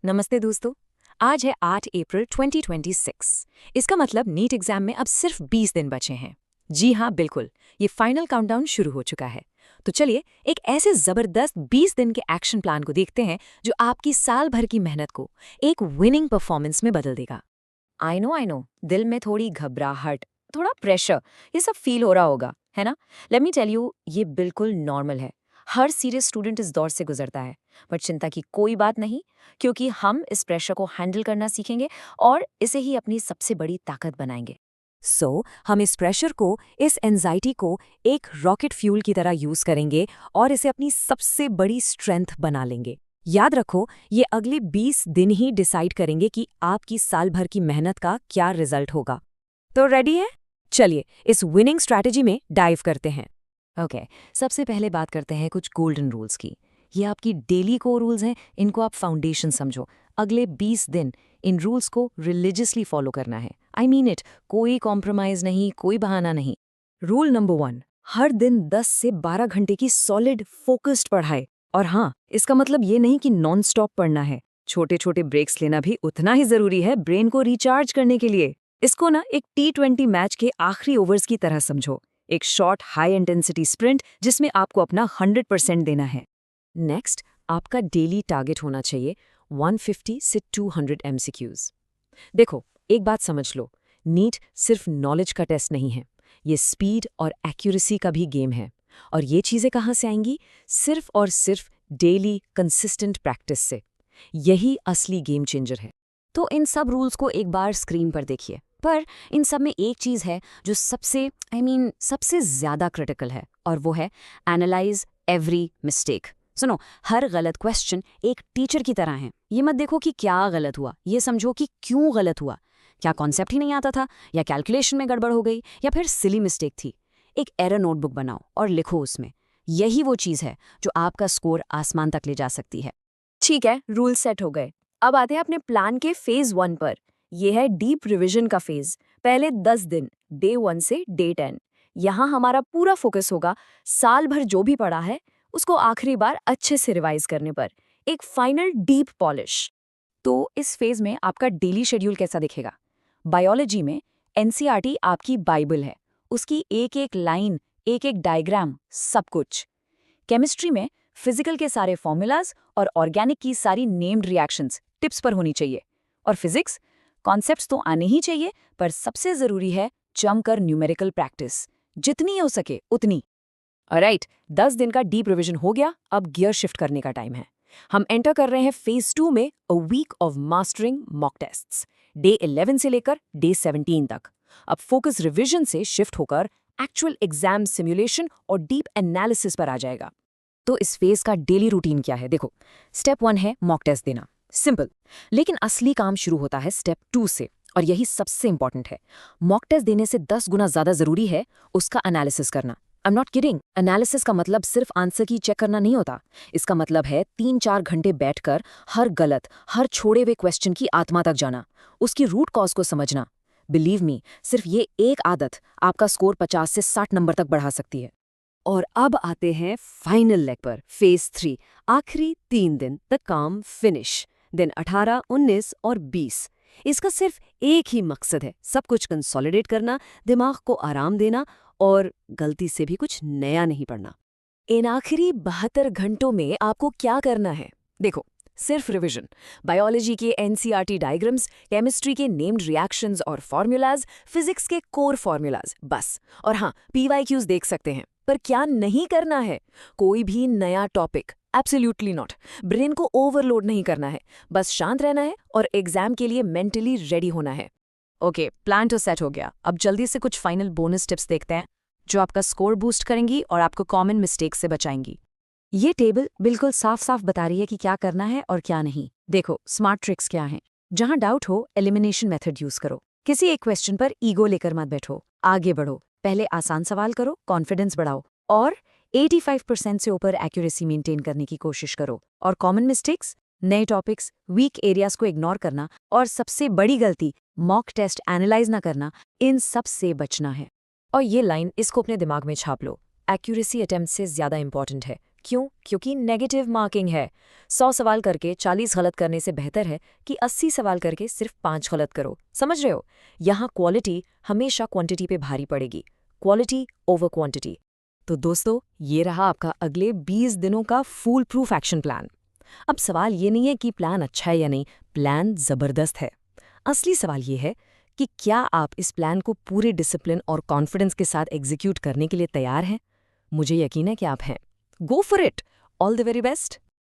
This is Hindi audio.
नमस्ते दोस्तों। आज है 8 अप्रैल 2026। इसका मतलब नीट एग्जाम में अब सिर्फ 20 दिन बचे हैं। जी हाँ, बिल्कुल, ये फाइनल काउंटडाउन शुरू हो चुका है। तो चलिए एक ऐसे जबरदस्त 20 दिन के एक्शन प्लान को देखते हैं जो आपकी साल भर की मेहनत को एक विनिंग परफॉर्मेंस में बदल देगा। आई नो, दिल में थोड़ी घबराहट, थोड़ा प्रेशर, ये सब फील हो रहा होगा, है ना? लेट मी टेल यू, ये बिल्कुल नॉर्मल है। हर सीरियस स्टूडेंट इस दौर से गुजरता है। पर चिंता की कोई बात नहीं, क्योंकि हम इस प्रेशर को हैंडल करना सीखेंगे और इसे ही अपनी सबसे बड़ी ताकत बनाएंगे। हम इस प्रेशर को, इस एंजाइटी को एक रॉकेट फ्यूल की तरह यूज करेंगे और इसे अपनी सबसे बड़ी स्ट्रेंथ बना लेंगे। याद रखो, ये अगले 20 दिन ही डिसाइड करेंगे कि आपकी साल भर की मेहनत का क्या रिजल्ट होगा। तो रेडी है? चलिए इस विनिंग स्ट्रैटेजी में डाइव करते हैं। ओके, सबसे पहले बात करते हैं कुछ गोल्डन रूल्स की। ये आपकी डेली कोर रूल्स हैं, इनको आप फाउंडेशन समझो। अगले 20 दिन इन रूल्स को रिलीजियसली फॉलो करना है। आई मीन इट, कोई कॉम्प्रोमाइज नहीं, कोई बहाना नहीं। रूल नंबर 1, हर दिन 10 से 12 घंटे की सॉलिड फोकस्ड पढ़ाई। और हाँ, इसका मतलब ये नहीं कि नॉन स्टॉप पढ़ना है। छोटे छोटे ब्रेक्स लेना भी उतना ही जरूरी है ब्रेन को रिचार्ज करने के लिए। इसको ना एक T20 मैच के आखिरी ओवर्स की तरह समझो। एक शॉर्ट हाई इंटेंसिटी स्प्रिंट जिसमें आपको अपना 100% देना है। नेक्स्ट, आपका डेली टारगेट होना चाहिए 150 से 200 MCQs। देखो, एक बात समझ लो, नीट सिर्फ नॉलेज का टेस्ट नहीं है, ये स्पीड और एक्यूरेसी का भी गेम है। और ये चीज़ें कहाँ से आएंगी? सिर्फ और सिर्फ डेली कंसिस्टेंट प्रैक्टिस से। यही असली गेम चेंजर है। तो इन सब रूल्स को एक बार स्क्रीन पर देखिए, पर इन सब में एक चीज़ है जो सबसे ज़्यादा क्रिटिकल है, और वो है एनालाइज एवरी मिस्टेक। सुनो, हर गलत क्वेश्चन एक टीचर की तरह है। ये मत देखो कि क्या गलत हुआ, ये समझो कि क्यों गलत हुआ। क्या कॉन्सेप्ट ही नहीं आता था, या कैलकुलेशन में गड़बड़ हो गई, या फिर सिली मिस्टेक थी। एक एरर नोटबुक बनाओ और लिखो उसमें। यही वो चीज़ है जो आपका स्कोर आसमान तक ले जा सकती है। ठीक है, रूल सेट हो गए। अब आते हैं अपने प्लान के फेज 1 पर। यह है डीप रिवीजन का फेज। पहले 10 दिन, डे 1 से डे 10। यहाँ हमारा पूरा फोकस होगा साल भर जो भी पढ़ा है उसको आखिरी बार अच्छे से रिवाइज करने पर। एक फाइनल डीप पॉलिश। तो इस फेज में आपका डेली शेड्यूल कैसा दिखेगा? बायोलॉजी में एनसीईआरटी आपकी बाइबल है। उसकी एक एक लाइन, एक एक डायग्राम, सब कुछ। केमिस्ट्री में फिजिकल के सारे फॉर्मूलाज और ऑर्गेनिक की सारी नेम्ड रिएक्शंस टिप्स पर होनी चाहिए। और फिजिक्स, कॉन्सेप्ट्स तो आने ही चाहिए, पर सबसे जरूरी है जमकर न्यूमेरिकल प्रैक्टिस, जितनी हो सके उतनी। ऑलराइट, 10 दिन का डीप रिवीजन हो गया, अब गियर शिफ्ट करने का टाइम है। हम एंटर कर रहे हैं फेज 2 में, a week of mastering mock tests, day 11 से लेकर डे 17 तक। अब फोकस रिवीजन से शिफ्ट होकर एक्चुअल एग्जाम सिमुलेशन और डीप एनालिसिस पर आ जाएगा। तो इस फेज का डेली रूटीन क्या है? देखो, स्टेप 1 है मॉक टेस्ट देना, सिंपल। लेकिन असली काम शुरू होता है स्टेप 2 से, और यही सबसे इंपॉर्टेंट है। मॉक टेस्ट देने से 10 गुना ज्यादा जरूरी है उसका एनालिसिस करना। I am not kidding. Analysis का मतलब सिर्फ आंसर की चेक करना नहीं होता। इसका मतलब है 3-4 घंटे बैठकर हर गलत, हर छोड़े हुए क्वेश्चन की आत्मा तक जाना, उसकी रूट कॉज को समझना। बिलीव मी, सिर्फ ये एक आदत आपका स्कोर 50 से 60 नंबर तक बढ़ा सकती है। और अब आते हैं फाइनल लेग पर, फेज 3, आखिरी 3 दिन, द काम फिनिश। दिन 18, 19 और 20। इसका सिर्फ एक ही मकसद है, सब कुछ कंसोलिडेट करना, दिमाग को आराम देना, और गलती से भी कुछ नया नहीं पढ़ना। इन आखिरी 72 घंटों में आपको क्या करना है? देखो, सिर्फ रिवीजन, बायोलॉजी के एनसीईआरटी डायग्राम्स, केमिस्ट्री के नेम्ड रिएक्शंस और फॉर्मूलाज, फिजिक्स के कोर फॉर्मूलाज, बस। और हाँ, पीवाईक्यूज देख सकते हैं, पर क्या नहीं करना है? कोई भी नया टॉपिक, एब्सोल्युटली नॉट। ब्रेन को ओवरलोड नहीं करना है, बस शांत रहना है और एग्जाम के लिए मेंटली रेडी होना है। ओके, प्लान तो सेट हो गया। अब जल्दी से कुछ फाइनल बोनस टिप्स देखते हैं जो आपका स्कोर बूस्ट करेंगी और आपको कॉमन मिस्टेक्स से बचाएंगी। ये टेबल बिल्कुल साफ साफ बता रही है कि क्या करना है और क्या नहीं। देखो, स्मार्ट ट्रिक्स क्या हैं। जहां डाउट हो, एलिमिनेशन मेथड यूज करो। किसी एक क्वेश्चन पर ईगो लेकर मत बैठो, आगे बढ़ो। पहले आसान सवाल करो, कॉन्फिडेंस बढ़ाओ, और 85% से ऊपर एक्यूरेसी मेंटेन करने की कोशिश करो। और कॉमन मिस्टेक्स, नए टॉपिक्स, वीक एरियाज को इग्नोर करना, और सबसे बड़ी गलती मॉक टेस्ट एनालाइज ना करना, इन सब से बचना है। और ये लाइन, इसको अपने दिमाग में छाप लो, एक्यूरेसी अटेम्प्ट से ज्यादा इंपॉर्टेंट है क्यों? क्योंकि नेगेटिव मार्किंग है। 100 सवाल करके 40 गलत करने से बेहतर है कि 80 सवाल करके सिर्फ 5 गलत करो। समझ रहे हो? यहाँ क्वालिटी हमेशा क्वांटिटी पे भारी पड़ेगी। Quality over quantity. तो दोस्तों, ये रहा आपका अगले 20 दिनों का फूल प्रूफ एक्शन प्लान। अब सवाल ये नहीं है कि प्लान अच्छा है या नहीं, प्लान ज़बरदस्त है। असली सवाल ये है कि क्या आप इस प्लान को पूरे डिसिप्लिन और कॉन्फिडेंस के साथ एग्जीक्यूट करने के लिए तैयार हैं? मुझे यकीन है कि आप हैं। Go for it. All the very best.